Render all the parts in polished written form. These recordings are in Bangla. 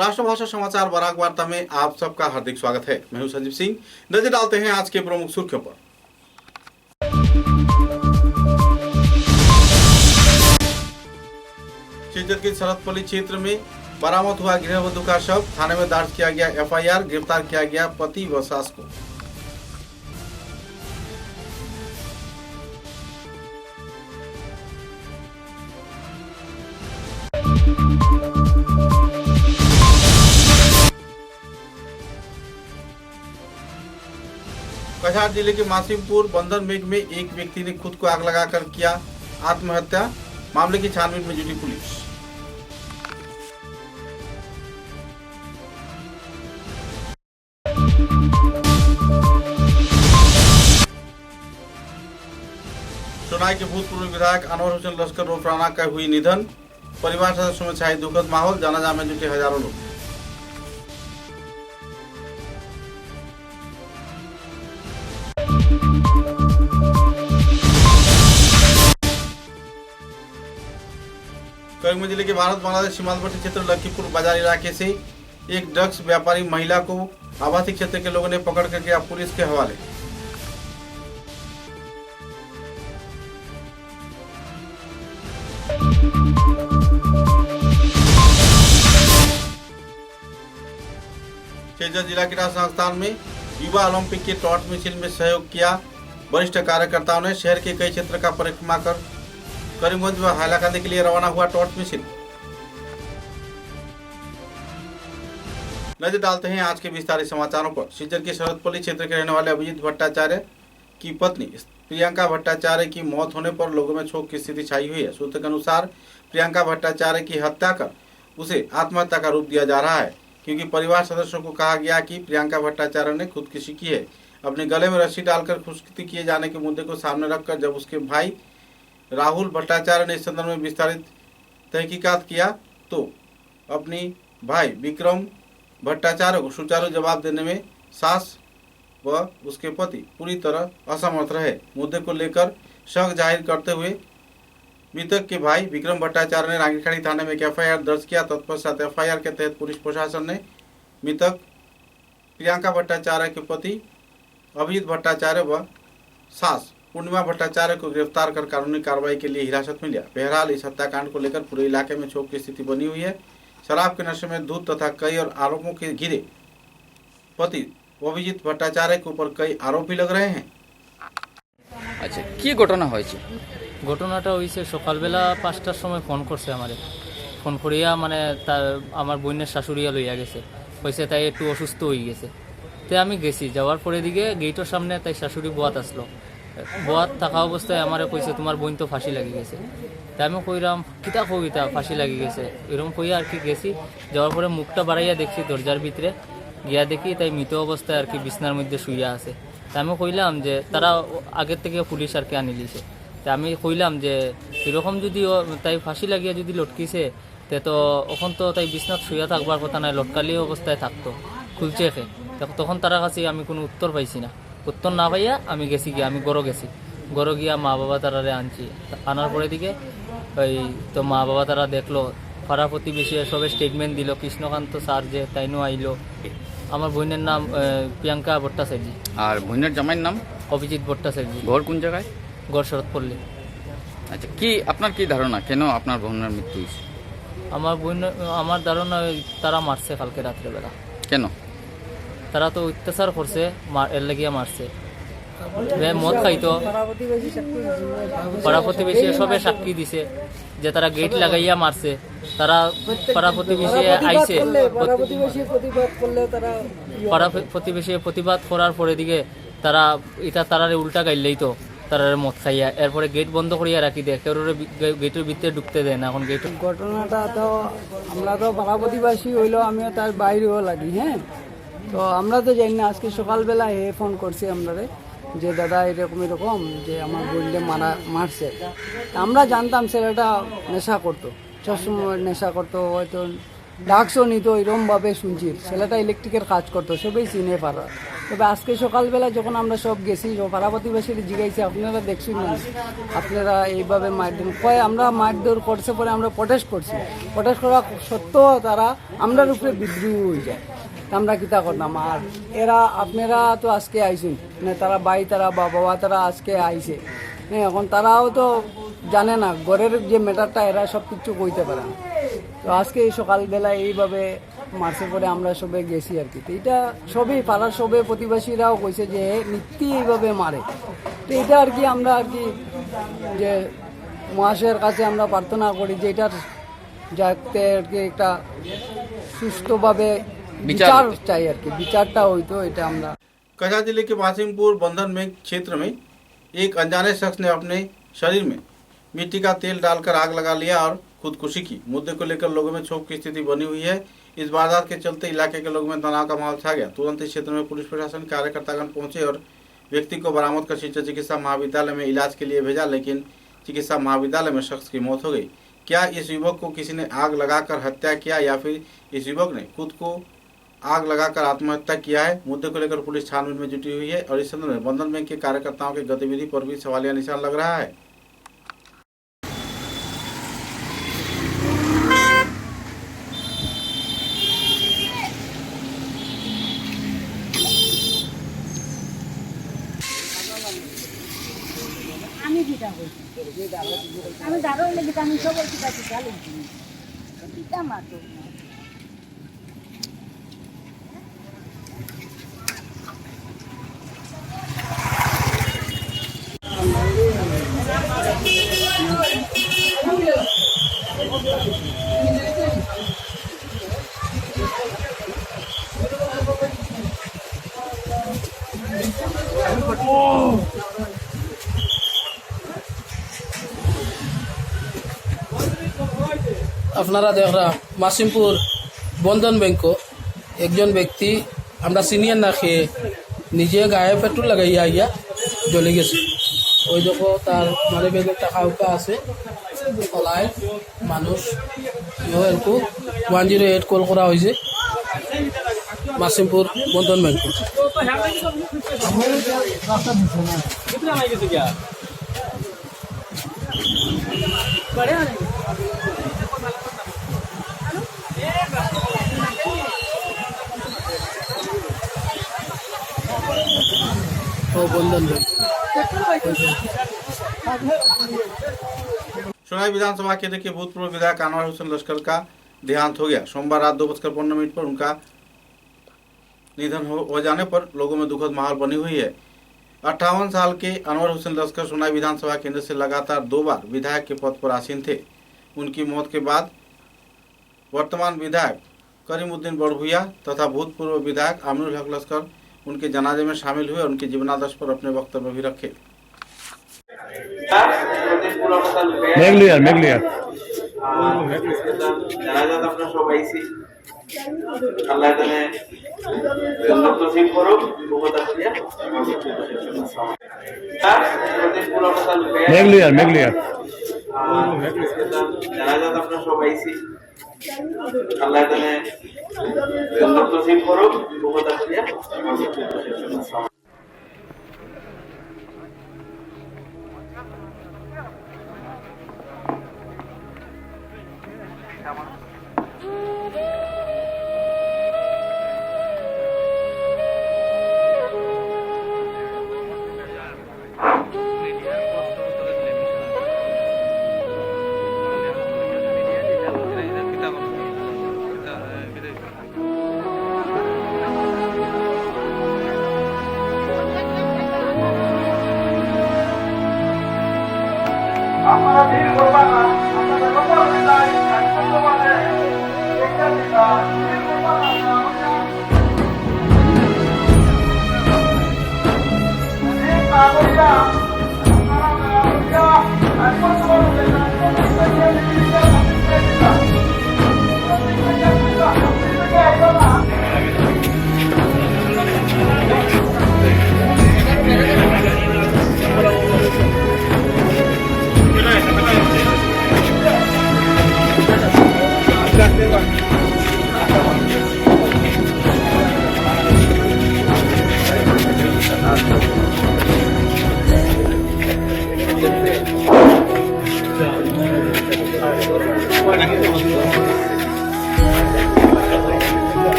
राष्ट्रभाषा समाचार बराक वार्ता में आप सबका हार्दिक स्वागत है। मैं हूं संजीव सिंह। नजर डालते हैं आज के प्रमुख सुर्खियों पर। सीकर के सरहदपल्ली क्षेत्र में बरामद हुआ गृहवधू का शव। थाने में दर्ज किया गया एफआईआर। गिरफ्तार किया गया पति व सास को। कछार जिले के मासिमपुर बंधन मेघ में एक व्यक्ति ने खुद को आग लगाकर किया आत्महत्या। मामले की छानबीन में जुटी पुलिस। सोनाई के भूतपूर्व विधायक अनवर हुसैन लश्कर रोफराना का हुई निधन। परिवार सदस्यों में छाई दुखद माहौल। जनाजा में जुटे हजारों लोग। करीमगंज जिले के भारत बांग्लादेश सीमांतवर्ती क्षेत्र लखीपुर बाजार इलाके से एक ड्रग्स व्यापारी महिला को आवासीय क्षेत्र के लोगों ने पकड़ कर किया पुलिस के हवाले। शेरगंज जिला क्रीड़ा संस्थान में युवा ओलंपिक के ट्रॉट मिशन में सहयोग किया। वरिष्ठ कार्यकर्ताओं ने शहर के कई क्षेत्र का परिक्रमा कर करीमगंज व हाइलाकांदी के लिए रवाना हुआ टॉर्च मिशन। नजर डालते हैं आज के विस्तारित समाचारों पर। सीकर के सरहदपल्ली क्षेत्र के रहने वाले अभिजीत भट्टाचार्य की पत्नी प्रियंका भट्टाचार्य की मौत होने पर लोगों में शोक की स्थिति छाई हुई है। सूत्र के अनुसार प्रियंका भट्टाचार्य की हत्या कर उसे आत्महत्या का रूप दिया जा रहा है, क्योंकि परिवार सदस्यों को कहा गया कि प्रियंका भट्टाचार्य ने खुदकुशी की है। अपने गले में रस्सी डालकर खुदकुशी किए जाने के मुद्दे को सामने रखकर जब उसके भाई राहुल भट्टाचार्य ने इस संदर्भ में विस्तारित तहकीकात किया तो अपनी भाई विक्रम भट्टाचार्य को सुचारू जवाब देने में सास व उसके पति पूरी तरह असमर्थ रहे। मुद्दे को लेकर शक जाहिर करते हुए मृतक के भाई विक्रम भट्टाचार्य ने रांगीखाड़ी थाने में एक एफआईआर दर्ज किया। तत्पश्चात एफआईआर के तहत पुलिस प्रशासन ने मृतक प्रियंका भट्टाचार्य के पति अभिजीत भट्टाचार्य व सास पूर्णिमा भट्टाचार्य को गिरफ्तार कर कानूनी कार्रवाई के लिए हिरासत में लिया। बहरहाल इस हत्याकांड को लेकर पूरे इलाके में शोक की स्थिति बनी हुई है। शराब के नशे में धुत तथा कई और आरोपों के घिरे पति अभिजीत भट्टाचार्य के ऊपर कई आरोप भी लग रहे हैं। আচ্ছা কি ঘটনা হয়েছে? ঘটনাটা হয়েছে সকালবেলা 5টার সময় ফোন করছে আমারে। ফোন করিয়া মানে তার আমার বোনের শাশুড়িয়া লইয়া গেছে, কইছে তাই একটু অসুস্থ হয়ে গেছে। তাই আমি গেছি, যাওয়ার পরে দিকে গেটের সামনে তাই শাশুড়ি বোয়াত আসলো। বোয়াত থাকা অবস্থায় আমারে কইছে তোমার বোন তো ফাঁসি লাগি গেছে। তাই আমি কইরাম কিতা কবিতা ফাঁসি লাগি গেছে এরকম কইয়া আর কি গেছি। যাওয়ার পরে মুখটা বাড়াইয়া দেখছি দরজার ভিতরে গিয়া দেখি তাই মৃত অবস্থায় আর কি বিছনার মধ্যে শুইয়া আছে। তাই আমি কইলাম যে তারা আগের থেকে পুলিশ আর কি আনি দিয়েছে। তাই আমি কইলাম যে এরকম যদি তাই ফাঁসি লাগিয়া যদি লটকিছে তে তো এখন তো তাই বিছনাত শুইয়া থাকবার কথা নাই, লটকালি অবস্থায় থাকতো খুলছে খে। তখন তারা কাছে আমি কোনো উত্তর পাইছি না। উত্তর না পাইয়া আমি গেছি গিয়া আমি গড় গেছি, গড় গিয়া মা বাবা তারারে আনছি। আনার পরে দিকে ওই তো মা বাবা তারা দেখলো, পাড়া প্রতিবেশী সবে স্টেটমেন্ট দিল। কৃষ্ণকান্ত স্যার যে তাইনও আইলো। আমার বোনের নাম প্রিয়াঙ্কা ভট্টাচার্য। আর বোনের জামাইয়ের নাম অভিজিৎ ভট্টাচার্য। ঘর কোন জায়গায়? গড় শরৎপল্লী। আচ্ছা কি আপনার কি ধারণা কেন আপনার বোনের মৃত্যু হয়েছে? আমার ধারণা তারা মারছে কালকে রাত্রেবেলা। কেন? তারা তো অত্যাচার করছে, এর লাগিয়া মারছে। মদ খাইতো, পাড়া প্রতিবেশী সবে সাক্ষী দিছে যে তারা গেট লাগাইয়া মারছে। তারা পাড়া প্রতিবেশী আইছে, পাড়া প্রতিবেশী প্রতিবাদ করার পরে দিকে তারা এটা তারারে উল্টা গাইলেই তো তারা মদ খাইয়া এরপরে গেট বন্ধ করিয়া রাখি দেয়, কেউ গেটের ভিতরে ঢুকতে দেয় না। এখন গেট ঘটনাটা তো আমরা তো পাড়া প্রতিবেশী হইলো, আমিও তার বাইরেও লাগি। হ্যাঁ, তো আমরা তো জানি না। আজকে সকালবেলা ফোন করছি আপনারে যে দাদা এরকম এরকম যে আমার বোনকে মারছে। আমরা জানতাম ছেলেটা নেশা করতো, সবসময় নেশা করতো, হয়তো ডাকসও নিত এরমভাবে শুনছি। ছেলেটা ইলেকট্রিকের কাজ করতো, সবই চিনে পারা। তবে আজকে সকালবেলা যখন আমরা সব গেছি, পাড়া প্রতিবেশীর জিগাইছি আপনারা দেখছেন না, আপনারা এইভাবে মারধর কয়, আমরা মারধর করছে পরে আমরা প্রটেস্ট করছি। প্রটেস্ট করা সত্ত্বেও তারা আমরার উপরে বিদ্রোহ হয়ে যায়। তা আমরা কিতা করলাম। আর এরা আপনারা তো আজকে আইছেন, মানে তারা ভাই তারা বা বাবা তারা আজকে আইছে, হ্যাঁ, এখন তারাও তো জানে না ঘরের যে ম্যাটারটা, এরা সব কিছু কইতে পারে না। তো আজকে এই সকালবেলা এইভাবে মার্চে করে আমরা সবে গেছি আর কি। তো এটা সবই পাড়ার সবে প্রতিবেশীরাও কইছে যে নিত্যি এইভাবে মারে। তো এটা আর কি আমরা আর কি যে মহাশয়ের কাছে আমরা প্রার্থনা করি যে এটার যাতে আর কি একটা সুষ্ঠুভাবে বিচার চাই আর কি, বিচারটা হইতো, এটা আমরা। कछा जिले के मासिमपुर बंधन बैंक क्षेत्र में एक अनजाने शख्स ने अपने शरीर में मिट्टी का तेल डालकर आग लगा लिया और खुदकुशी की। मुद्दे को लेकर लोगों में क्षोभ की स्थिति बनी हुई है। इस वारदात के चलते इलाके के लोगों में तनाव का माहौल छा गया। तुरंत इस क्षेत्र में पुलिस प्रशासन कार्यकर्तागण पहुंचे और व्यक्ति को बरामद कर सिरसा चिकित्सा महाविद्यालय में इलाज के लिए भेजा, लेकिन चिकित्सा महाविद्यालय में शख्स की मौत हो गई। क्या इस युवक को किसी ने आग लगाकर हत्या किया या फिर इस युवक ने खुद को आग लगाकर आत्महत्या किया है? मुद्दे को लेकर पुलिस छानबीन में जुटी हुई है और इस संदर्भ में बंधन बैंक के कार्यकर्ताओं की गतिविधि पर भी सवालिया निशान लग रहा है। আমি যেটা বলছি আমি দাঁড়াই লেগে আমি সবাই ঠিক আছে চালু দিতাম মাত্র আপনারা দেখরা মাসিমপুর বন্ধন ব্যাংক একজন ব্যক্তি আমরা সিনিয়র না খেয়ে নিজে গায়ে পেট্রোল লাগাইয়া আইয়া জ্বলে গেছে। ওই দেখো তার মানে ব্যাগের টাকা উকা আছে ওলাই মানুষ এরকম 108 কল করা হয়েছে মাসিমপুর বন্ধন ব্যাংক। सोनाई विधानसभा क्षेत्र के भूतपूर्व विधायक अनवर हुसैन लश्कर का देहांत हो गया। सोमवार रात 2:15 पर उनका निधन हो जाने पर लोगों में दुखद माहौल बनी हुई है। 58 साल के अनवर हुसैन लश्कर सोनाई विधानसभा केंद्र से लगातार 2 बार विधायक के पद पर आसीन थे। उनकी मौत के बाद वर्तमान विधायक करीमुद्दीन बड़भुइया तथा भूतपूर्व विधायक आमिनुल हक लश्कर उनके जनाजे में शामिल हुए और उनके जीवनादर्श पर अपने वक्तव्य भी रखे। আল্লাহ তাআলা নসিব করুক উপকার দিয়ে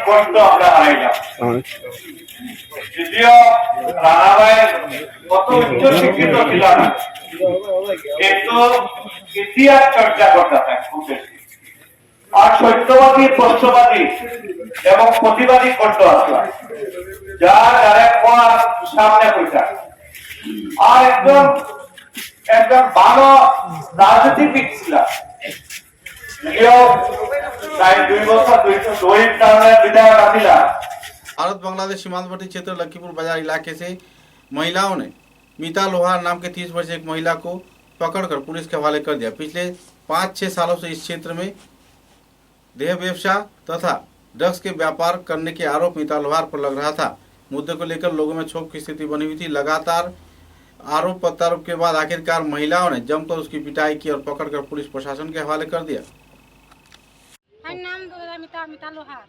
কষ্ট আমরা হারাইলাম। যদিও রানাবাই কত উচ্চ শিক্ষিত ছিল না, কিন্তু ইতিহাস চর্চা করতে থাকে খুব বেশি। আর সত্যবাদী, প্রশ্নবাদী এবং প্রতিবাদী কণ্ঠ আসলাম, যা ডাইরেক্ট সামনে পয়সা। আর একজন ভালো রাজনীতিবিদ ছিলাম, যদিও প্রায় 2 বছর 2 টার্মের বিধায়ক ছিলাম। भारत बांग्लादेश सीमांतवर्ती क्षेत्र लखीपुर बाजार इलाके से महिलाओं ने मीता लोहार नाम के 30 वर्षीय एक महिला को पकड़कर पुलिस के हवाले कर दिया। पिछले 5-6 सालों से इस क्षेत्र में देह व्यवसाय तथा ड्रग्स के व्यापार करने के आरोप मीता लोहार पर लग रहा था। मुद्दे को लेकर लोगों में क्षोभ की स्थिति बनी हुई थी। लगातार आरोप प्रत्यारोप के बाद आखिरकार महिलाओं ने जमकर उसकी पिटाई की और पकड़कर पुलिस प्रशासन के हवाले कर दिया। নাম মিতা লোহার।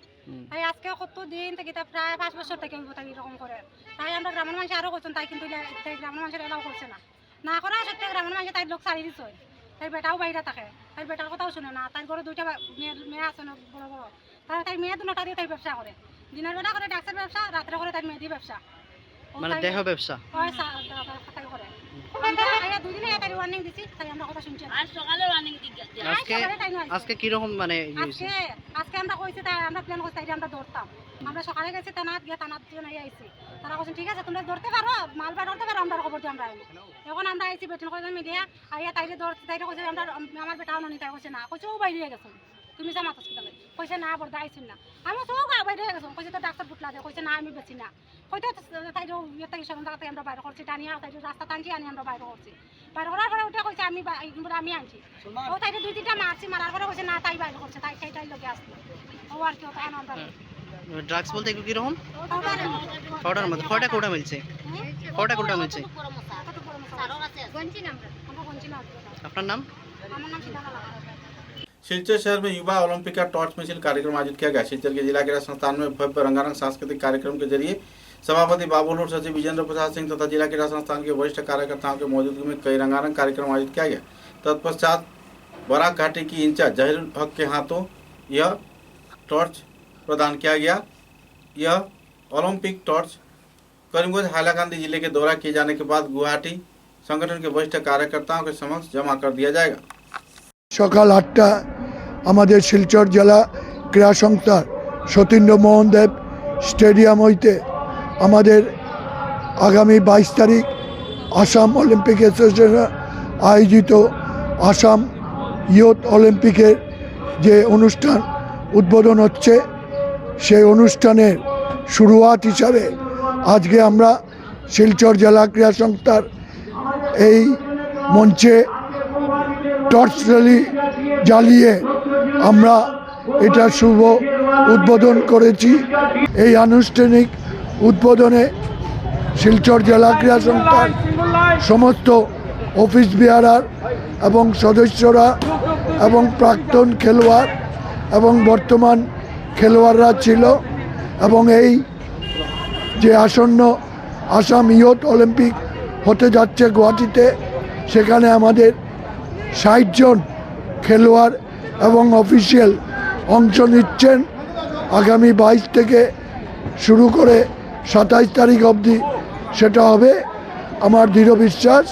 তাই আজকে কত দিন থেকে প্রায় 5 বছর থেকে তাই এরকম করে। তাই আমরা গ্রামের মানুষ আরো করছেন, তাই কিন্তু গ্রামের মানুষের এলাও করছে না। না করা সত্ত্বেও গ্রামের মানুষ তাই লোক ছাড়ি দিচ্ছে। তাই বেটাও বাইরে থাকে, তাই বেটার কথাও শুনে না। তাই ঘরে 2টা মেয়ে আছে না বড় বড়, তাই মেয়ে 2টা দিয়ে তাই ব্যবসা করে। দিনের বেলা করে ডাক্তার ব্যবসা, রাত্রে করে তাই মেয়েদি ব্যবসা, মানে দেহ ব্যবসা। হয় তাই করে। আমরা আয়া 2 দিনে তাই ওয়ার্নিং দিছি, তাই আমরা কথা শুনছি। আজ সকালে ওয়ার্নিং দিছি। আজকে কি রকম মানে আজকে আমরা কইছি, তাই আমরা প্ল্যান করছি তাই আমরা ধরতাম। আমরা সকালে গেছি থানাত গিয়ে থানাত নিয়ে আইছি। তারা কইছেন ঠিক আছে তোমরা ধরতে পারো, মাল বার করতে পারো, আমরা খবর দিয়ে আমরা আইবো। এখন আমরা আইছি বেতন কইছেন মিডিয়া আইয়া তাইরে ধরতে, তাইরে কইছে আমরা আমার বেটাও ননি, তাই কইছে না, কইছে ও বাইরে গেছে তুমি জামাত হসপিটালে, কইছে না বড়দা আইছিন না। আমি তো বাইরে গেছে, কইছে তো ডাক্তার বুটলা দে, কইছে না আমি বেচি না। হয়তো তাইরে ইয়ে থেকে সরম জায়গা থেকে আমরা বাইরে করছি, টানিয়া তাইরে রাস্তা টানছি আনি আমরা বাইরে করছি। বাইরে করার পরে উঠে কইছে আমি আনছি। ও তাইরে 2-3টা মারছি, মারার পরে কইছে না তাই বাইরে করছে, তাই সেইটাই লোকে আসলো। ও আর কি ওটা আমরা ড্রাগস বলতে কি রকম পাউডার মধ্যে কয়টা কোটা মিলছে? কয়টা কোটা মিলছে? আপনার নাম? আমার নাম সিদ্ধান্ত। सिलचर शहर में युवा ओलंपिक का टॉर्च मिছিল कार्यक्रम आयोजित किया गया। सिलचर के जिला क्रीड़ा संस्थान में भव्य रंगारंग सांस्कृतिक कार्यक्रम के जरिए सभापति बाबूलोर, सचिव विजेंद्र प्रसाद सिंह तथा जिला क्रीड़ा संस्थान के वरिष्ठ कार्यकर्ताओं के मौजूदगी में कई रंगारंग कार्यक्रम आयोजित किया गया। तत्पश्चात बराक घाटी की इंचार्ज जहीरुल हक के हाथों यह टॉर्च प्रदान किया गया। यह ओलंपिक टॉर्च करीमगंज हाइलाकांदी जिले के दौरा किए जाने के बाद गुवाहाटी संगठन के वरिष्ठ कार्यकर्ताओं के समक्ष जमा कर दिया जाएगा। সকাল 8টা আমাদের শিলচর জেলা ক্রীড়া সংস্থার সতীন্দ্র মোহন দেব স্টেডিয়াম হইতে আমাদের আগামী 22 তারিখ আসাম অলিম্পিক অ্যাসোসিয়েশন আয়োজিত আসাম ইয়ুথ অলিম্পিকের যে অনুষ্ঠান উদ্বোধন হচ্ছে, সেই অনুষ্ঠানের শুরুয়াত হিসাবে আজকে আমরা শিলচর জেলা ক্রীড়া সংস্থার এই মঞ্চে টর্চ র্যালি জ্বালিয়ে আমরা এটা শুভ উদ্বোধন করেছি। এই আনুষ্ঠানিক উদ্বোধনে শিলচর জেলা ক্রীড়া সংস্থার সমস্ত অফিস বিহারার এবং সদস্যরা এবং প্রাক্তন খেলোয়াড় এবং বর্তমান খেলোয়াড়রা ছিল। এবং এই যে আসন্ন আসাম ইয়ুথ অলিম্পিক হতে যাচ্ছে গুয়াহাটিতে, সেখানে আমাদের 60 জন খেলোয়াড় এবং অফিসিয়াল অংশ নিচ্ছেন। আগামী 22 থেকে শুরু করে 27 তারিখ অবধি সেটা হবে। আমার দৃঢ় বিশ্বাস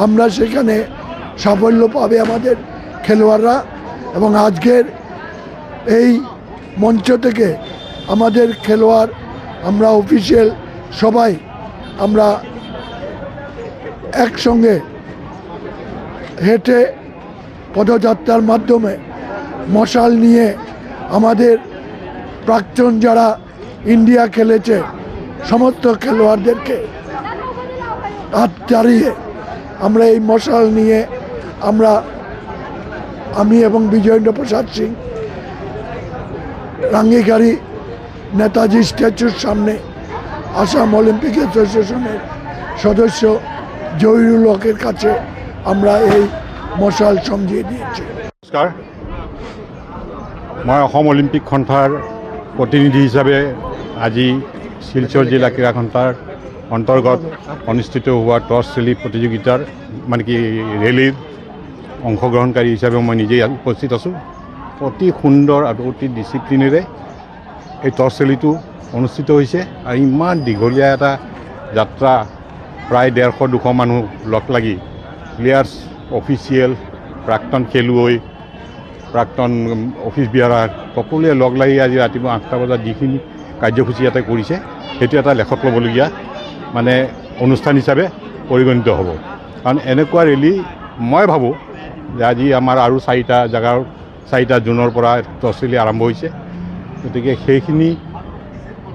আমরা সেখানে সাফল্য পাবে আমাদের খেলোয়াড়রা। এবং আজকের এই মঞ্চ থেকে আমাদের খেলোয়াড়, আমরা অফিসিয়াল সবাই আমরা একসঙ্গে হেঁটে পদযাত্রার মাধ্যমে মশাল নিয়ে আমাদের প্রাক্তন যারা ইন্ডিয়া খেলেছে সমস্ত খেলোয়াড়দেরকে হাত দাঁড়িয়ে আমরা এই মশাল নিয়ে আমি এবং বিজয়েন্দ্র প্রসাদ সিং রাঙ্গিগাড়ি নেতাজি স্ট্যাচুর সামনে আসাম অলিম্পিক অ্যাসোসিয়েশনের সদস্য জহিরুল হকের কাছে আমরা এই মশাল সমঝিয়ে দিয়েছি। নমস্কাৰ, মই অসম অলিম্পিক সন্থাৰ প্ৰতিনিধি হিচাপে আজি শিলচৰ জিলা ক্ৰীড়া সন্থাৰ অন্তৰ্গত অনুষ্ঠিত হোৱা টৰ্চ ৰেলী প্ৰতিযোগিতাৰ মানে কি ৰেলীৰ অংশগ্ৰহণকাৰী হিচাপে মই নিজেই উপস্থিত আছোঁ। অতি সুন্দৰ আৰু অতি ডিচিপ্লিনেৰে এই টৰ্চ ৰেলীটো অনুষ্ঠিত হৈছে আৰু ইমান দীঘলীয়া এটা যাত্ৰা প্ৰায় 150-200 মানুহ লগ লাগি প্লেয়াৰ্ছ অফিচিয়েল প্ৰাক্তন খেলুৱৈ প্ৰাক্তন অফিচ বিয়াৰ সকলোৱে লগ লাগি আজি ৰাতিপুৱা 8টা বজাত যিখিনি কাৰ্যসূচী ইয়াতে কৰিছে সেইটো এটা লেখত ল'বলগীয়া মানে অনুষ্ঠান হিচাপে পৰিগণিত হ'ব কাৰণ এনেকুৱা ৰেলী মই ভাবোঁ যে আজি আমাৰ আৰু 4টা জেগাৰ 4 জুনৰ পৰা টৰ্চ ৰেলী আৰম্ভ হৈছে গতিকে সেইখিনি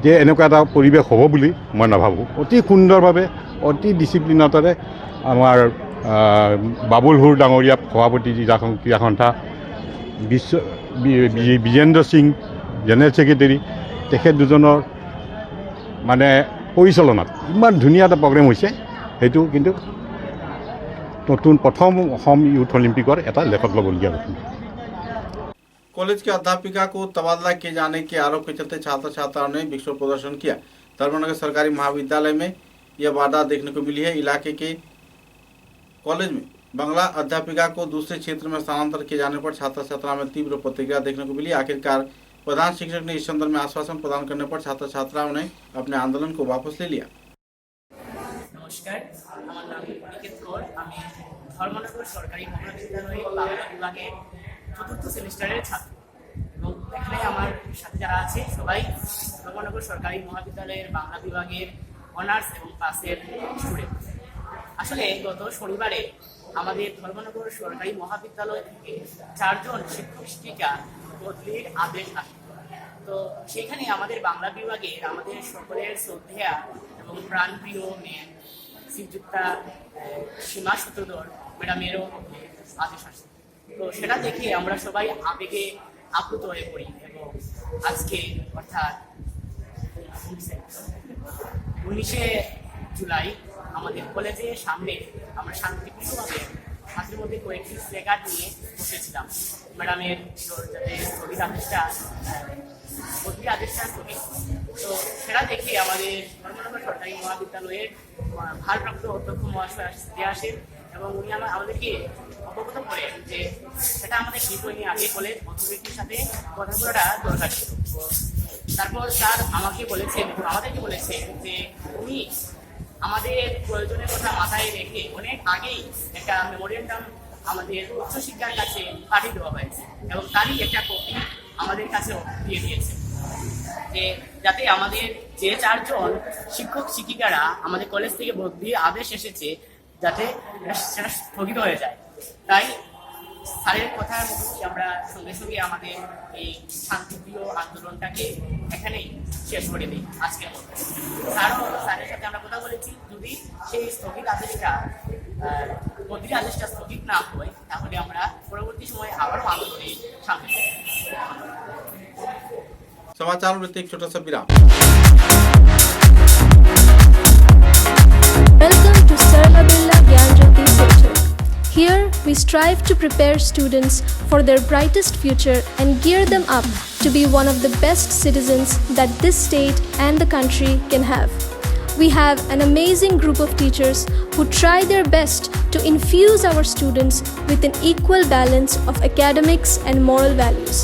যে এনেকুৱা এটা পৰিৱেশ হ'ব বুলি মই নাভাবোঁ অতি সুন্দৰভাৱে অতি ডিচিপ্লিনতেৰে আমাৰ বাবুল হুৰ ডাঙৰীয়া সভাপতি ক্ৰীড়া সন্থা বিজেন্দ্ৰ সিং জেনেৰেল ছেক্ৰেটাৰী তেখেত দুজনৰ মানে পৰিচালনাত ইমান ধুনীয়া এটা প্ৰগ্ৰেম হৈছে সেইটো কিন্তু নতুন প্ৰথম অসম ইউথ অলিম্পিকৰ এটা লেখত ল'বলগীয়া কথা कॉलेज की अध्यापिका को तबादला किए जाने के आरोप के चलते छात्र छात्राओं ने विक्षोभ प्रदर्शन किया। धर्मनगर सरकारी महाविद्यालय में यह वारदात देखने को मिली है। इलाके के कॉलेज में बांग्ला अध्यापिका को दूसरे क्षेत्र में स्थानांतरित किए जाने पर छात्र छात्रा में तीव्र प्रतिक्रिया देखने को मिली। आखिरकार प्रधान शिक्षक ने इस संदर्भ में आश्वासन प्रदान करने पर छात्र छात्राओं ने अपने आंदोलन को वापस ले लिया। नमस्कार, আমার নাম অনিকেত কর। আমি ধর্মনগর সরকারি মহাবিদ্যালয়ে বাংলা বিভাগে 4th সেমিস্টারের ছাত্র এবং এখানে আমার সাথে যারা আছে সবাই ধর্মনগর সরকারি মহাবিদ্যালয়ের বাংলা বিভাগের অনার্স এবং পাসের স্টুডেন্ট। আসলে গত শনিবারে আমাদের ধর্মনগর সরকারি মহাবিদ্যালয় থেকে 4 জন শিক্ষক শিক্ষিকা বদলির আদেশ আসে। তো সেখানে আমাদের বাংলা বিভাগের আমাদের সকলের শ্রদ্ধেয়া এবং প্রাণপ্রিয় মেয়ে শ্রীযুক্তা সীমা সূত্রধর ম্যাডামেরও আদেশ আসে। তো সেটা দেখে আমরা সবাই আবেগে আপ্লুত হয়ে পড়ি এবং আজকে অর্থাৎ 19শে জুলাই আমাদের কলেজের সামনে আমরা শান্তিপূর্ণভাবে হাতের মধ্যে কয়েকটি প্লেকার্ড নিয়ে বসেছিলাম ম্যাডামের যাতে স্থগিত আদেশটা বদলি আদেশটা স্থগিত। তো সেটা দেখে আমাদের ধর্মনগর সরকারি মহাবিদ্যালয়ের ভারপ্রাপ্ত অধ্যক্ষ মহাশয় আসেন এবং উনি আমাদেরকে অবগত করেন যে সেটা আমাদের ঠিক হয়নি, আগে কলেজ অথরিটির সাথে কথা বলাটা দরকার ছিল। তারপর স্যার আমাদেরকে বলেছেন যে উনি আমাদের প্রয়োজনের কথা মাথায় রেখে অনেক আগেই একটা মেমোরেন্ডাম আমাদের উচ্চশিক্ষার কাছে পাঠিয়ে দেওয়া হয়েছে এবং তারই একটা কপি আমাদের কাছেও দিয়ে দিয়েছে যে যাতে আমাদের যে 4 জন শিক্ষক শিক্ষিকারা আমাদের কলেজ থেকে বদলির আদেশ এসেছে যাতে সেটা স্থগিত হয়ে যায়। তাই স্যারের কথার মতোই আমরা সঙ্গে সঙ্গে আমাদের এই শান্তিপ্রিয় আন্দোলনটাকে এখানেই শেষ করে দিই আজকের মতো। স্যারের সাথে আমরা কথা বলেছি যদি সেই স্থগিত আদেশটা বদলির আদেশটা স্থগিত না হয় তাহলে আমরা পরবর্তী সময়ে আবারও আন্দোলনে সামনে समाचार में एक छोटा सा विराम। Welcome to Sarla Birla Gyanjyoti Center. Here we strive to prepare students for their brightest future and gear them up to be one of the best citizens that this state and the country can have. We have an amazing group of teachers who try their best to infuse our students with an equal balance of academics and moral values.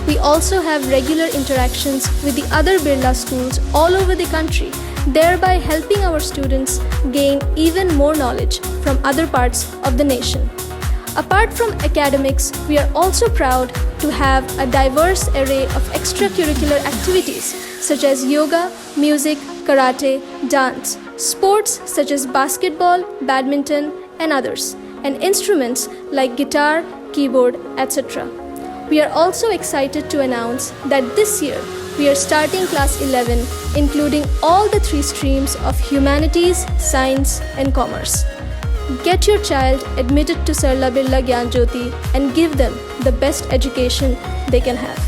We also have regular interactions with the other Birla schools all over the country, thereby helping our students gain even more knowledge from other parts of the nation. Apart from academics, we are also proud to have a diverse array of extracurricular activities such as yoga, music, karate, dance, sports such as basketball, badminton, and others, and instruments like guitar, keyboard, etc. We are also excited to announce that this year we are starting class 11, including all the 3 streams of humanities, science, and commerce. Get your child admitted to Sarla Birla Gyanjyoti and give them the best education they can have.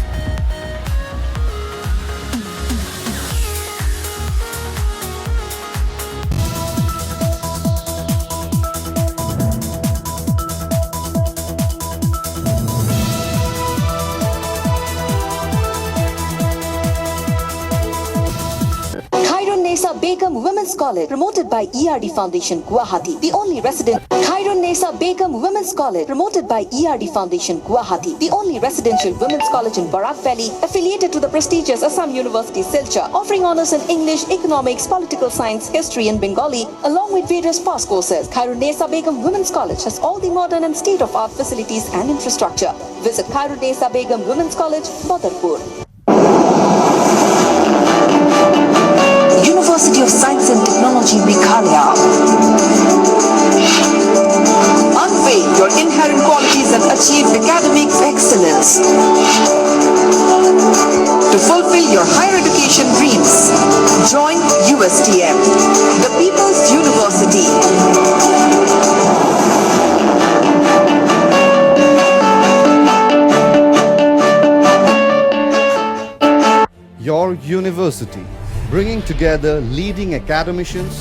Begum Women's Women's College, promoted by ERD Foundation, Guwahati. The only resident. Khairun-Nisa Begum Women's College, promoted by ERD Foundation, Guwahati. The only residential women's college in Barak Valley, affiliated to the prestigious Assam University, Silchar, offering honors in English, economics, political science, history and Bengali, along with various past courses. Khairun-Nisa Begum Women's College has all the modern and state-of-art facilities and infrastructure. Visit Khairun-Nisa Begum Women's College, Badarpur. University of Science and Technology, Meghalaya. Unveil your inherent qualities and achieve academic excellence. To fulfill your higher education dreams, join USTM, the People's University. Your university, bringing together leading academicians,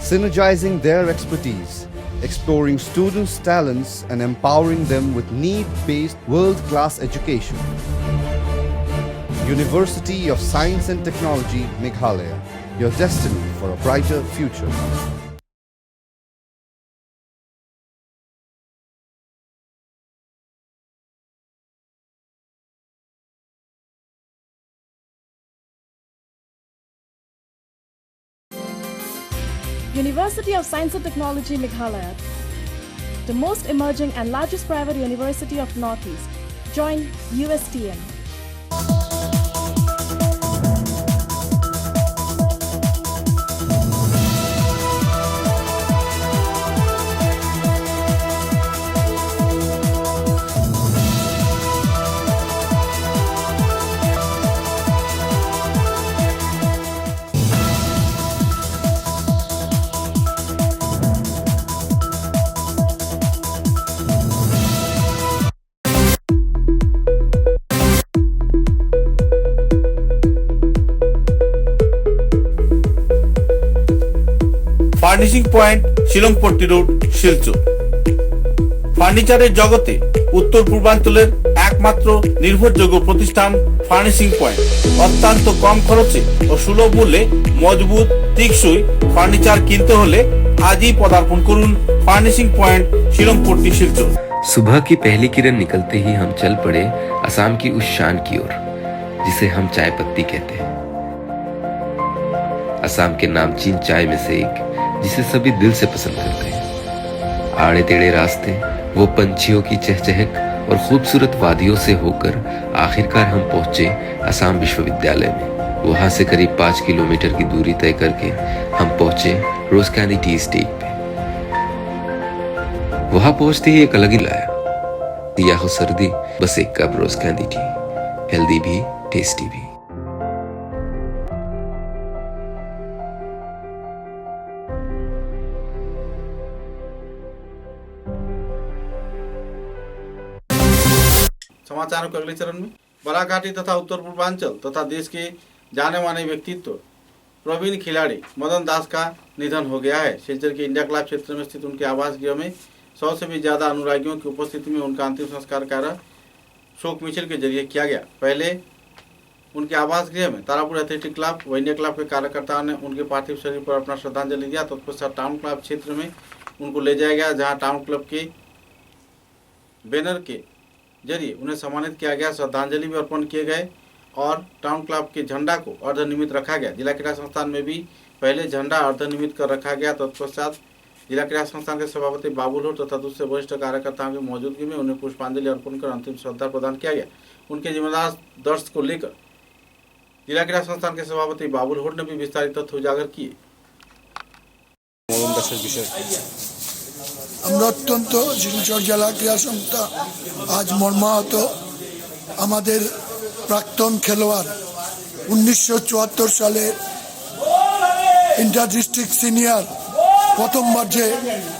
synergizing their expertise, exploring students' talents and empowering them with need-based world-class education. University of Science and Technology, Meghalaya, your destiny for a brighter future. University of Science and Technology, Meghalaya, the most emerging and largest private university of Northeast. Join USTM. Furnishing point Shillongpatti road, Silchar. ফার্নিচারের জগতে উত্তর পূর্বাঞ্চলের একমাত্র নির্ভরযোগ্য প্রতিষ্ঠান ফার্নিশিং পয়েন্ট। অত্যন্ত কম খরচে ও সুলভ মূল্যে মজবুত টেকসই ফার্নিচার কিনতে হলে আজই পদার্পণ করুন ফার্নিশিং पॉइंट शिलंगपट्टी, शिलचर। सुबह की पहली किरण निकलते ही हम चल पड़े असम की उस शान की ओर जिसे हम चाय पत्ती कहते हैं। असम के नामचीन चाय में से एक जिसे सभी दिल से पसंद करते हैं। आड़े टेढ़े रास्ते, वो पंछियों की चहचहक और खूबसूरत वादियों से होकर आखिरकार हम पहुंचे असम विश्वविद्यालय में। वहां से करीब 5 किलोमीटर की दूरी तय करके हम पहुंचे रोज कैंडी टी स्टेट पे। वहां पहुंचते ही एक अलग ही लाया, या हो सर्दी बस एक कप रोज कैंडी टी, हेल्दी भी टेस्टी भी। समाचारों के अगले चरण में बराघाटी तथा उत्तर पूर्वांचल तथा देश के जाने माने व्यक्तित्व प्रवीण खिलाड़ी मदन दास का निधन हो गया है। शिलचर के इंडिया क्लब क्षेत्र में स्थित उनके आवास गृह में 100 से भी ज्यादा अनुरागियों की उपस्थिति में उनका अंतिम संस्कार कार्य शोक मिছিল के जरिए किया गया। पहले उनके आवास गृह में तारापुर एथलेटिक क्लब व इंडिया क्लब के कार्यकर्ताओं ने उनके पार्थिव शरीर पर अपना श्रद्धांजलि दिया। तत्पश्चात टाउन क्लब क्षेत्र में उनको ले जाया गया, जहाँ टाउन क्लब के बैनर के जरिए उन्हें सम्मानित किया गया। श्रद्धांजलि भी अर्पण किए गए और टाउन क्लब के झंडा को अर्धनिमित रखा गया। जिला क्रीड़ा संस्थान में भी पहले झंडा अर्धनिमित कर रखा गया। तत्पश्चात जिला क्रीड़ा संस्थान के सभापति बाबुल होर तथा दूसरे वरिष्ठ कार्यकर्ताओं की मौजूदगी में उन्हें पुष्पांजलि अर्पण कर अंतिम श्रद्धा प्रदान किया गया। उनके जिम्मेदार दर्श को लेकर जिला क्रीड़ा संस्थान के सभापति बाबुल होर ने भी विस्तारित तथ्य उजागर किए। আমরা অত্যন্ত শিলচর জেলা ক্রীড়া সংস্থা আজ মর্মাহত আমাদের প্রাক্তন খেলোয়াড় 1974 সালে ইন্টার ডিস্ট্রিক্ট সিনিয়র প্রথমবার যে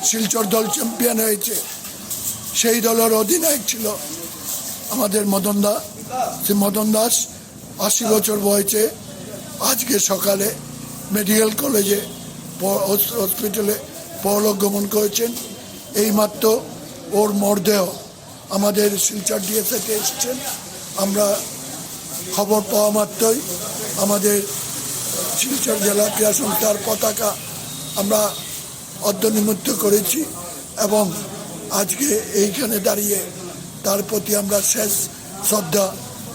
শিলচর দল চ্যাম্পিয়ন হয়েছে সেই দলের অধিনায়ক ছিল আমাদের মদন দাস। সেই মদন দাস 80 বছর বয়সে আজকে সকালে মেডিকেল কলেজে হসপিটালে পরলোক গমন করেছেন। এইমাত্র ওর মরদেহ আমাদের শিলচর ডিএসএতে এসছেন। আমরা খবর পাওয়া মাত্রই আমাদের শিলচর জেলা ক্রীড়া সংস্থার পতাকা আমরা অর্ধনিমিত্ত করেছি এবং আজকে এইখানে দাঁড়িয়ে তার প্রতি আমরা শেষ শ্রদ্ধা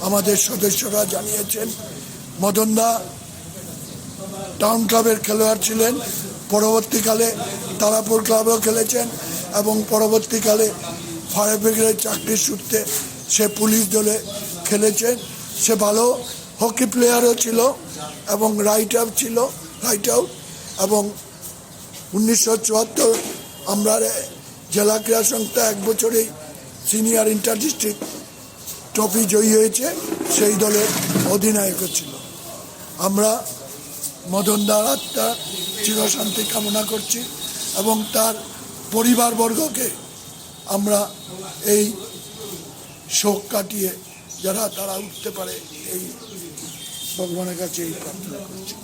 আমাদের সদস্যরা জানিয়েছেন। মদনদা টাউন ক্লাবের খেলোয়াড় ছিলেন, পরবর্তীকালে তারাপুর ক্লাবেও খেলেছেন এবং পরবর্তীকালে ফায়ার ব্রিগেডের চাকরির সূত্রে সে পুলিশ দলে খেলেছেন। সে ভালো হকি প্লেয়ারও ছিল এবং রাইট আউট এবং 1974 আমরা জেলা ক্রীড়া সংস্থা 1 বছরেই সিনিয়র ইন্টার ডিস্ট্রিক্ট ট্রফি জয়ী হয়েছে, সেই দলের অধিনায়কও ছিল। আমরা মদনদার আত্মা চিরশান্তি কামনা করছি এবং তার পরিবারবর্গকে আমরা এই শোক কাটিয়ে যারা তারা উঠতে পারে এই ভগবানের কাছে এই প্রার্থনা করছি।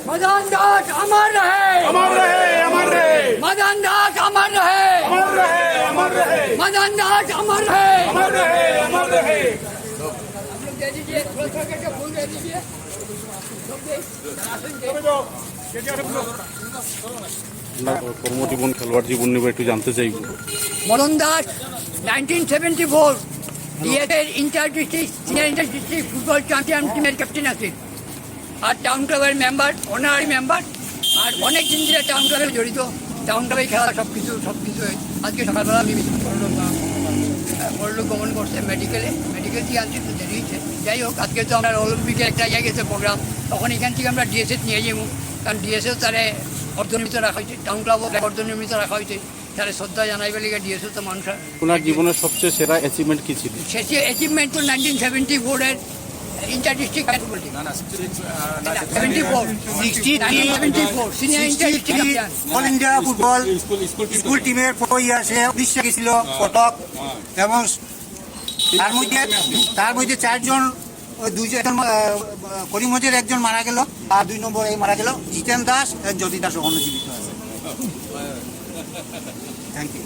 मदन दास अमर रहे, अमर रहे, अमर रहे। मदन दास अमर रहे, अमर रहे, अमर रहे। मदन दास अमर रहे, अमर रहे, अमर रहे। आप लोग दे दीजिए, थोड़ा करके फूल दे दीजिए। কর্ম জীবন খেলোয়াড় জীবন নিয়ে একটু জানতে চাইব। মদন দাস 1974 ডিএসের inter district senior inter district football champion টিমের ক্যাপ্টেন আছেন, আর টাউন ক্লাবের মেম্বার, অনারারি মেম্বার, আর অনেক দিন ধরে টাউন ক্লাবে জড়িত। টাউন ক্লাবে খেলা সব কিছু আজকে সকালবেলা আমি বড়লোক গমন করছে মেডিকেল থেকে আনছি তো দেরি হয়েছে। যাই হোক, আজকে তো আমরা অলিম্পিকে একটা জায়গায় গেছে প্রোগ্রাম, তখন এখান থেকে আমরা ডিএসএ নিয়ে যাবো, কারণ ডিএসএও তারে অর্ধনির্মিত রাখা হয়েছে, টাউন ক্লাবও অর্ধনির্মিত রাখা হয়েছে, তাহলে শ্রদ্ধা জানাইবে লিগে ডিএসএ তো মানুষের। ওনার জীবনের সবচেয়ে সেরা অ্যাচিভমেন্ট কি ছিল? শেষে অ্যাচিভমেন্ট তো 1974-এর inter district football team, 1974 senior inter district all India football school টিমের 4 ইয়ার্সে উড়িষ্যা গেছিল কটক, এবং তার মধ্যে 4 জন, ওই 2 জন করিমগঞ্জের একজন মারা গেল, আর 2 নম্বর এই মারা গেল জিতেন দাস, জ্যোতি দাস এখনো জীবিত আছে। Thank you.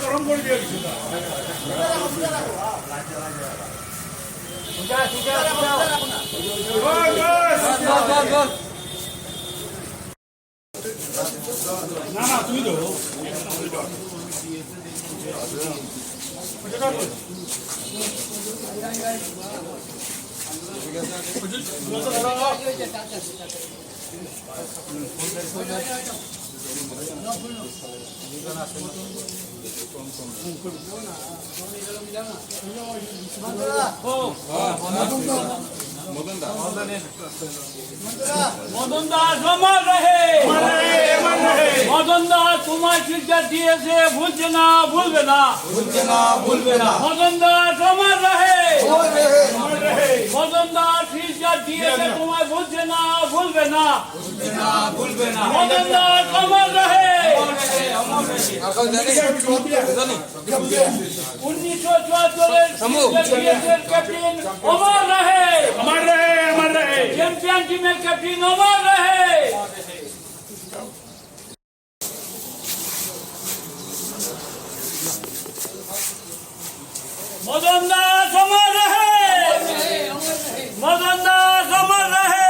গরম করে দিয়ে কিছু না। না তুমি তো মদন দাস অমর রহে, মদন দাস তোমার শিক্ষা দিয়েছে, ভুলছে না ভুলবে না, মদন দাস অমর রহে, মদন দাস শিক্ষা দিয়েছে তোমায়, ভুলছে না ভুলবে না, মদন দাস অমর রহে। 1974-এর ক্যাপ্টেন অমর রহে, अमर रहे, अमर रहे। चैंपियन टीमेर कैप्टन अमर रहे। मदन दास अमर रहे, मदन दास अमर रहे।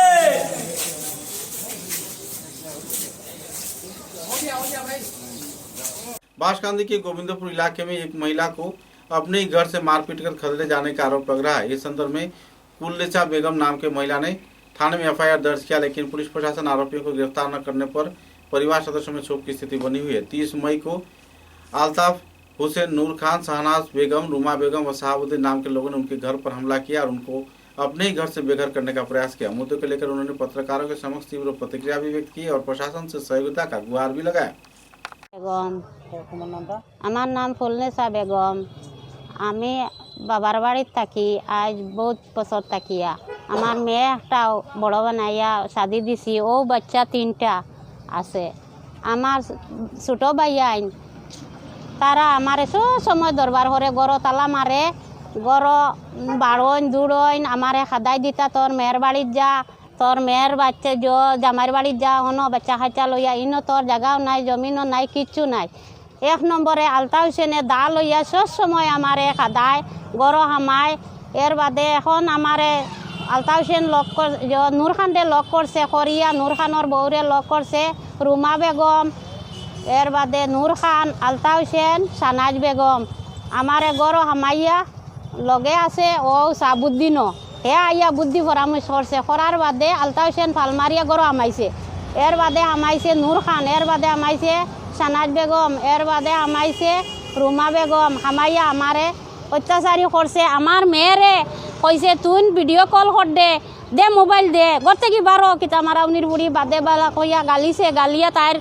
बांसकांदी के गोविंदपुर इलाके में एक महिला को अपने ही घर से मारपीट कर खदेड़े जाने का आरोप लग रहा है। इस संदर्भ में कुल्लेचा बेगम नाम के महिला ने थाने में एफआईआर दर्ज किया, लेकिन पुलिस प्रशासन आरोपियों को गिरफ्तार न करने पर परिवार सदस्यों में क्षोभ की स्थिति बनी हुई है। 30 मई को अल्ताफ हुसैन, नूर खान, शहनाज बेगम, रुमा बेगम व शहाबुद्दीन नाम के लोगों ने उनके घर पर हमला किया और उनको अपने ही घर से बेघर करने का प्रयास किया। मुद्दे को लेकर उन्होंने पत्रकारों के समक्ष तीव्र प्रतिक्रिया भी व्यक्त की और प्रशासन से सहयोगिता का गुहार भी लगाया। আমার নাম ফুলনেসা বেগম। আমি বাবার বাড়ির থাকি আজ বহুত বছর থাকিয়া। আমার মেয়ে একটা বড় বানাইয়া শাদি দিছি, ও বাচ্চা 3টা আছে। আমার ছোট ভাইয়াইন তারা আমার সব সময় দরবার করে, গড় তালা মারে, গড় বাড়ইন দূরইন, আমারে খাদাই দিতা তোর মেয়ের বাড়ির যা, তোর মেয়ের বাচ্চা জামাইয়ের বাড়ির যা, হনো বাচ্চা খাচ্চা লইয়া, ইনো তোর জায়গাও নাই, জমিনও নাই, কিচ্ছু নাই। এক নম্বরে আলতা হুসেনে দা লইয়া সব সময় আমারে খাদায় গরো হামায়। এর বাদে এখন আমারে আলতা হুসেন নূর খানরে লক করছে, খরিয়া নূর খানোর বউরে লক করছে, রুমা বেগম, এর বাদে নূর খান, আলতা হুসেন, সানাজ বেগম আমারে গরো হামাইয়া লগে আছে। ও সাবুদ্দিনও হে আইয়া বুদ্ধি পরামর্শ করছে, করার বাদে আলতা হুসেন ফালমারিয়া গরো হামাইছে। এর বাদে হামাইছে নূর খান, এর বাদে হামাইছে সানাজ বেগম, এর বাদে হামাইছে রুমা বেগম। হামাইয়া আমারে অত্যাচারী করছে। আমার মেয়েরে কইছে তুই ভিডিও কল কর দে মোবাইল দে, গড়তে কি বারো কিতা মারা উনির বুড়ি বাদে বালা কইয়া গালিছে। গালিয়া তাইর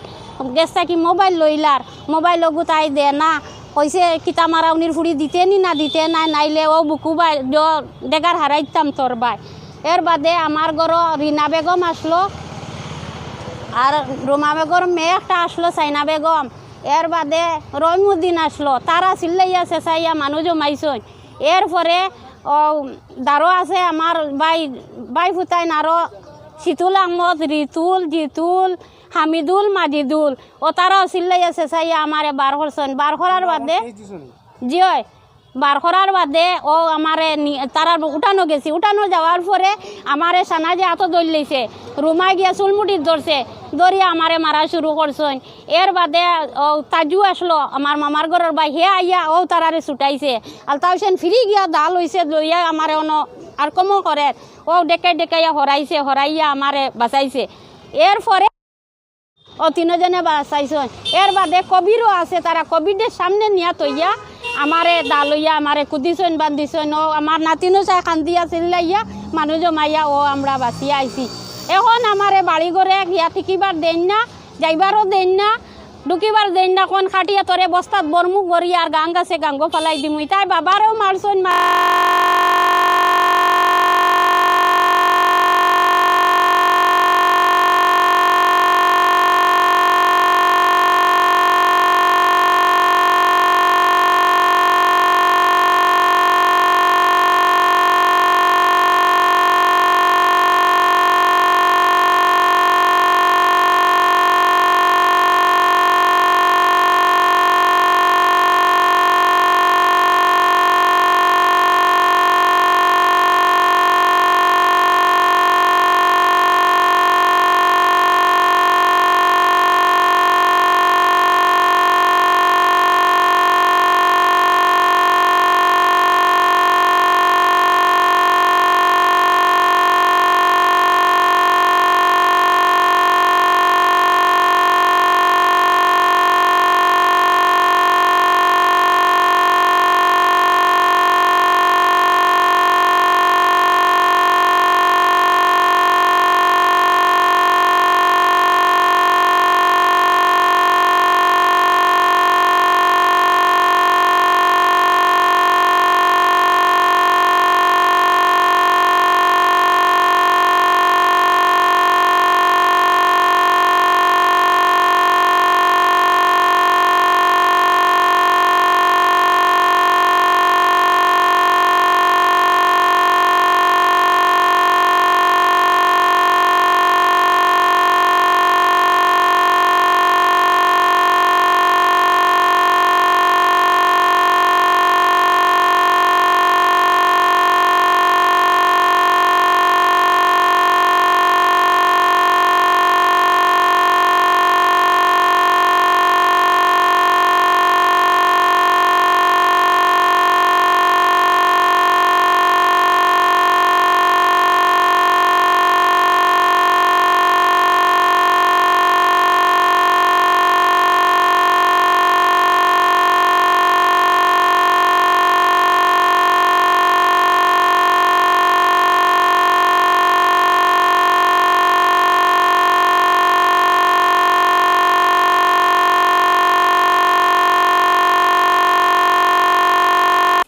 গেছ থাকি মোবাইল লইলার, মোবাইল লগু তাই দে না, কইছে কিতা মারা উনির ফুড়ি দিতে নি না দিতে নাই, নাইলে ও বুকু বাই ডেগার হারাইতাম তোর বাই। এর বাদে আমার ঘর রিনা বেগম আসলো, আর রুমা বেগর মেয়ে একটা আসলো সাইনা বেগম। এর বাদে রহিমউদ্দিন আসলো, তারা চিল্লাইয়া চেঁচাইয়া মানুষ জমাইছন। এরপরে দারো আছে আমার বাই ফুতাইন, আরও শীতুল আহমদ, রিতুল, জিতুল, হামিদুল, মাজিদুল, ও তারাও চিল্লাইয়া চেঁচাইয়া আমারে বার করছেন। বার করার বাদে জি হয়, বার করার বাদে ও আমারে তারা উঠানো গেছি। উঠানো যাওয়ার পরে আমারে সানাজে হাতও দৌড় লইছে, রুমায় গিয়া চুলমুটির ধরছে, ধরিয়া আমারে মারা শুরু করছেন। এর বাদে ও তাজু আসলো আমার মামার ঘরের বাই, হে আইয়া ও তারারে ছুটাইছে। আলতা হুসেন ফিরি গিয়া দাল হইছে, লইয়া আমারে আর কমও করে ও ডেকাইয়া হরাইছে, হরাইয়া আমারে বাঁচাইছে। এরপরে ও তিনজনে বাঁচাইছেন। এর বাদে কবিরও আছে, তারা কবিরের সামনে নিয়া তৈয়া আমারে দালইয়া আমারে কুদিছেন বান্ধিছেন। ও আমার নাতিনও চাই কান্দিয়া চিল্লাইয়া মানুষ জমাইয়া ও আমরা বাঁচিয়া আইছি। এখন আমারে বাড়ি ঘরে গিয়া টিকিবার দেন না, যাইবারও দেন না, ঢুকিবার দেন না। কোন খাটিয়া তোরে বস্তাত বরমুখ ভরি আর গাং গাছে গাঙ্গ ফেলাই দিমুই। তাই বাবারেও মারছেন।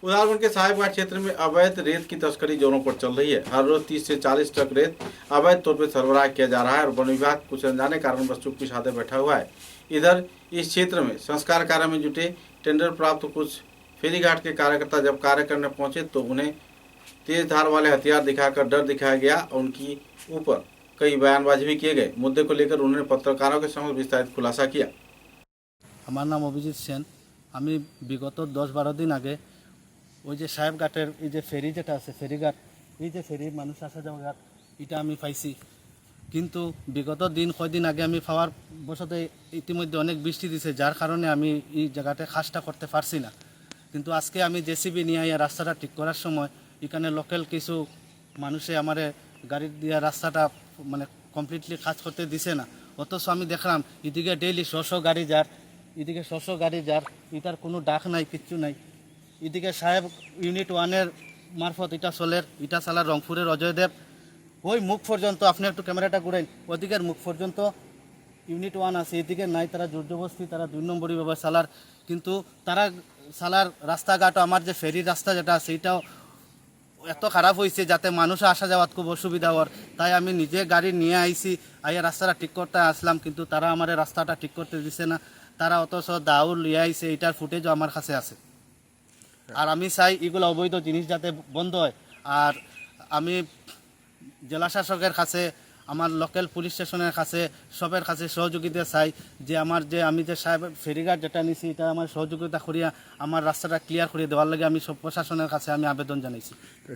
उदाहरण के साहिबगंज क्षेत्र में अवैध रेत की तस्करी जोरों पर चल रही है। हर रोज 30 से 40 ट्रक रेत अवैध तौर पर सरबराह किया जा रहा है और वन विभाग कुछ अनजाने कारणवश चुप्पी साधे बैठा हुआ है। इधर इस क्षेत्र में संस्कार कार्य में जुटे टेंडर प्राप्त कुछ फेरीघाट के कार्यकर्ता जब कार्य करने पहुंचे तो उन्हें तेज धार वाले हथियार दिखाकर डर दिखाया गया और उनकी ऊपर कई बयानबाजी भी किए गए। मुद्दे को लेकर उन्होंने पत्रकारों के समक्ष विस्तारित खुलासा किया। আমার নাম অভিজিৎ সেন। আমি বিগত 10-12 দিন আগে ওই যে সাহেবঘাটের এই যে ফেরি যেটা আছে ফেরিঘাট, এই যে ফেরি মানুষ আসা যাওয়া ঘাট, এটা আমি পাইছি। কিন্তু বিগত কয়দিন আগে আমি পাওয়ার বসতে ইতিমধ্যে অনেক বৃষ্টি দিছে, যার কারণে আমি এই জায়গাতে কাজটা করতে পারছি না। কিন্তু আজকে আমি জেসিবি নিয়ে আইয়া রাস্তাটা ঠিক করার সময় এখানে লোকাল কিছু মানুষে আমারে গাড়ি দিয়ে রাস্তাটা মানে কমপ্লিটলি কাজ করতে দিছে না। অথচ আমি দেখলাম এদিকে ডেইলি 100 গাড়ি যার, এদিকে 100 গাড়ি যার, এটার কোনো ডাক নাই, কিচ্ছু নাই। এদিকে সাহেব ইউনিট 1-এর মারফত এটা চলের, এটা চালার রংপুরের অজয়দেব ওই মুখ পর্যন্ত, আপনি একটু ক্যামেরাটা ঘুরেন, ওদিকের মুখ পর্যন্ত ইউনিট 1 আছে, এদিকে নাই। তারা জোরজবস্তি তারা 2 নম্বরই ব্যবহার চালার, কিন্তু তারা চালার রাস্তাঘাটও আমার যে ফেরির রাস্তা যেটা আছে এটাও এত খারাপ হয়েছে যাতে মানুষ আসা যাওয়ার খুব অসুবিধা হওয়ার। তাই আমি নিজে গাড়ি নিয়ে আইছি, আইয়া রাস্তাটা ঠিক করতে আসলাম, কিন্তু তারা আমার রাস্তাটা ঠিক করতে দিছে না। তারা অথচ দাউল লিয়ে আইছে, এটার ফুটেজও আমার কাছে আছে। আর আমি চাই এগুলো অবৈধ জিনিস যাতে বন্ধ হয়। আর আমি জেলা শাসকের কাছে, আমার লোকাল পুলিশ স্টেশনের কাছে, সবের কাছে সহযোগিতা চাই যে আমার যে আমি যে সাহেব ফেরিঘাট যেটা নিছি এটা আমার সহযোগিতা করিয়া আমার রাস্তাটা ক্লিয়ার করে দেওয়ার লাগে আমি সব প্রশাসনের কাছে আমি আবেদন জানাইছি।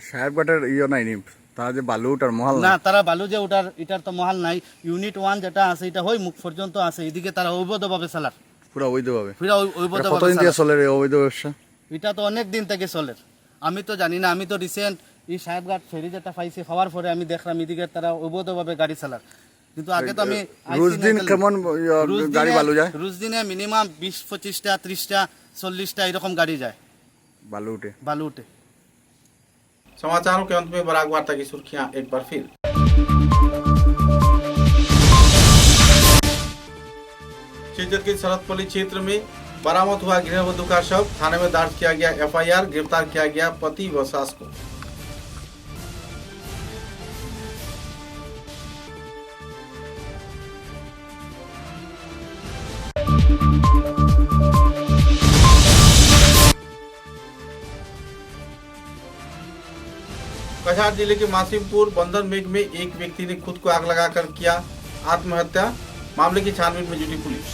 সাহেবঘাটের নাই নি, তারা যে বালু উঠার মহাল না, তারা বালু যে উঠার এটার তো মহাল নাই। ইউনিট 1 যেটা আছে এটা ওই মুখ পর্যন্ত আছে, এদিকে তারা অবৈধভাবে চালার, পুরো অবৈধভাবে। অবৈধভাবে চলে অবৈধ ব্যবসা? এটা তো অনেক দিন থেকে চলে, আমি তো জানি না। আমি তো রিসেন্ট এই সাহেবঘাট ফেরি যেটা পাইছি খাওয়ার পরে আমি দেখলাম এদিকে তারা অবৈধভাবে গাড়ি চালার। কিন্তু আগে তো আমি রোজ দিন কেমন গাড়ি বালু যায়? রোজ দিনে মিনিমাম 20-25টা 30টা 40টা এরকম গাড়ি যায়, बालू उठे। समाचारों के अंत में बराक वार्ता की सुर्खियां एक बार फिर। सीकर के सरहदपल्ली क्षेत्र में बरामद हुआ गृहवधू का शव, थाने में दर्ज किया गया FIR, गिरफ्तार किया गया पति व सास को। कछार जिले के मासिमपुर बंधन मेघ में एक व्यक्ति ने खुद को आग लगाकर किया आत्महत्या, मामले की छानबीन में जुटी पुलिस।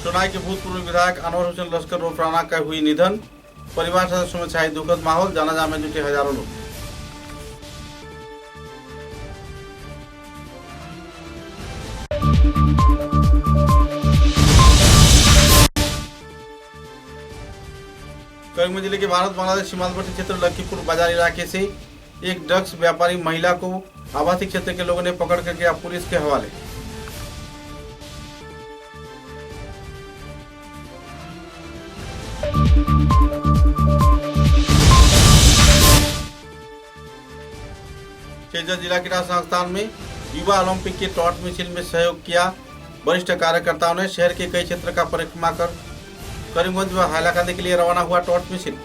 सोनाई के भूतपूर्व विधायक अनवर हुसैन लश्कर उर्फ राणा का हुई निधन, परिवार सदस्यों में छाई दुखद माहौल, जनाजा में जुटे हजारों लोग। करीमगंज जिले के भारत बांग्लादेश सीमांतवर्ती क्षेत्र लखीपुर बाजार इलाके से एक ड्रग्स व्यापारी महिला को आवासीय क्षेत्र के लोगों ने पकड़ कर किया पुलिस के हवाले। शेरगंज जिला क्रीड़ा संस्थान में युवा ओलंपिक के ट्रॉट मिशन में सहयोग किया, वरिष्ठ कार्यकर्ताओं ने शहर के कई क्षेत्र का परिक्रमा कर करीमगंज व हाइलाकांदी के लिए रवाना हुआ टॉर्च मिशन।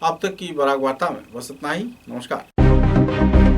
अब तक की बराक वार्ता में बस इतना ही। नमस्कार।